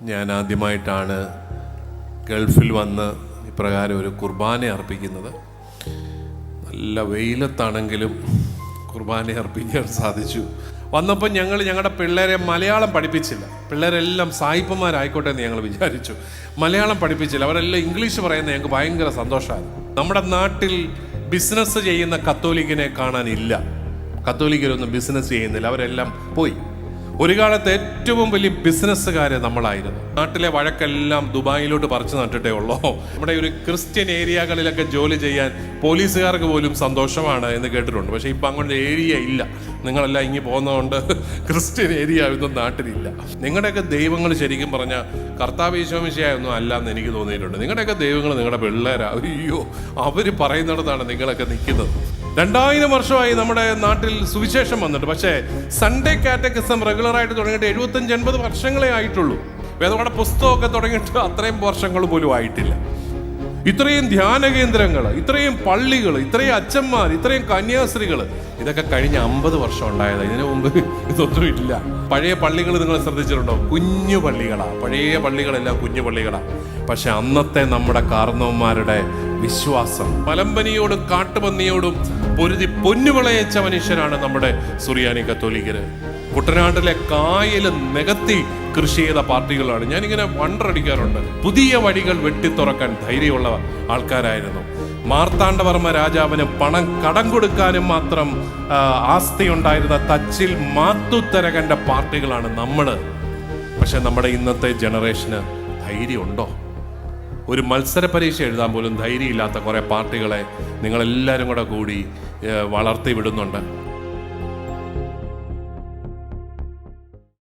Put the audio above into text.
ഞാൻ ആദ്യമായിട്ടാണ് ഗൾഫിൽ വന്ന് ഇപ്രകാരം ഒരു കുർബാന അർപ്പിക്കുന്നത്. നല്ല വെയിലത്താണെങ്കിലും കുർബാന അർപ്പിക്കാൻ സാധിച്ചു. വന്നപ്പോൾ ഞങ്ങളുടെ പിള്ളേരെ മലയാളം പഠിപ്പിച്ചില്ല. പിള്ളേരെല്ലാം സായിപ്പന്മാരായിക്കോട്ടെ എന്ന് ഞങ്ങൾ വിചാരിച്ചു. മലയാളം പഠിപ്പിച്ചില്ല. അവരെല്ലാം ഇംഗ്ലീഷ് പറയുന്നത് ഞങ്ങൾക്ക് ഭയങ്കര സന്തോഷമായിരുന്നു. നമ്മുടെ നാട്ടിൽ ബിസിനസ് ചെയ്യുന്ന കത്തോലിക്കനെ കാണാനില്ല. കത്തോലിക്കരൊന്നും ബിസിനസ് ചെയ്യുന്നില്ല, അവരെല്ലാം പോയി. ഒരു കാലത്ത് ഏറ്റവും വലിയ ബിസിനസ്സുകാര് നമ്മളായിരുന്നു. നാട്ടിലെ വഴക്കെല്ലാം ദുബായിലോട്ട് പറിച്ചു നട്ടിട്ടേ ഉള്ളൂ. നമ്മുടെ ഒരു ക്രിസ്ത്യൻ ഏരിയകളിലൊക്കെ ജോലി ചെയ്യാൻ പോലീസുകാർക്ക് പോലും സന്തോഷമാണ് എന്ന് കേട്ടിട്ടുണ്ട്. പക്ഷെ ഇപ്പം അങ്ങോട്ട് ഏരിയ ഇല്ല. നിങ്ങളെല്ലാം ഇങ്ങനെ പോകുന്നതുകൊണ്ട് ക്രിസ്ത്യൻ ഏരിയ ഒന്നും നാട്ടിലില്ല. നിങ്ങളുടെയൊക്കെ ദൈവങ്ങൾ ശരിക്കും പറഞ്ഞാൽ കർത്താവ് ഈശോമിശിഹായൊന്നും അല്ല എന്ന് എനിക്ക് തോന്നിയിട്ടുണ്ട്. നിങ്ങളുടെയൊക്കെ ദൈവങ്ങൾ നിങ്ങളുടെ പിള്ളേരാ. അയ്യോ, അവർ പറയുന്നിടത്താണ് നിങ്ങളൊക്കെ നിൽക്കുന്നത്. 2000 വർഷമായി നമ്മുടെ നാട്ടിൽ സുവിശേഷം വന്നിട്ട്, പക്ഷേ സൺഡേ കാറ്റക്കിസം റെഗുലറായിട്ട് തുടങ്ങിയിട്ട് 75-80 വർഷങ്ങളെ ആയിട്ടുള്ളൂ. വേദപാഠ പുസ്തകമൊക്കെ തുടങ്ങിയിട്ട് അത്രയും വർഷങ്ങൾ പോലും ആയിട്ടില്ല. ഇത്രയും ധ്യാന കേന്ദ്രങ്ങൾ, ഇത്രയും പള്ളികൾ, ഇത്രയും അച്ഛന്മാർ, ഇത്രയും കന്യാസ്ത്രീകൾ, ഇതൊക്കെ കഴിഞ്ഞ 50 വർഷം ഉണ്ടായത്. ഇതിനു മുമ്പ് ഇതൊന്നും ഇല്ല. പഴയ പള്ളികൾ നിങ്ങൾ ശ്രദ്ധിച്ചിട്ടുണ്ടോ? കുഞ്ഞു പള്ളികളാ. പഴയ പള്ളികളെല്ലാം കുഞ്ഞു പള്ളികളാ. പക്ഷെ അന്നത്തെ നമ്മുടെ കാർന്നവന്മാരുടെ വിശ്വാസം, മലമ്പനിയോടും കാട്ടുപന്നിയോടും പൊരുതി പൊന്നുവിളയച്ച മനുഷ്യരാണ് നമ്മുടെ സുറിയാനി കത്തോലിക്കര്. കുട്ടനാട്ടിലെ കായല് നികത്തി കൃഷി ചെയ്ത പാർട്ടികളാണ്. ഞാനിങ്ങനെ വണ്ടടിക്കാറുണ്ട്. പുതിയ വഴികൾ വെട്ടിത്തുറക്കാൻ ധൈര്യമുള്ള ആൾക്കാരായിരുന്നു. മാർത്താണ്ഡവർമ്മ രാജാവിന് പണം കടം കൊടുക്കാനും മാത്രം ആസ്തിയുണ്ടായിരുന്ന തച്ചിൽ മാത്തുത്തരകന്റെ പാർട്ടികളാണ് നമ്മള്. പക്ഷെ നമ്മുടെ ഇന്നത്തെ ജനറേഷന് ധൈര്യമുണ്ടോ? ഒരു മത്സര പരീക്ഷ എഴുതാൻ പോലും ധൈര്യമില്ലാത്ത കുറേ പാർട്ടികളെ നിങ്ങളെല്ലാവരും കൂടി വളർത്തി വിടുന്നുണ്ട്.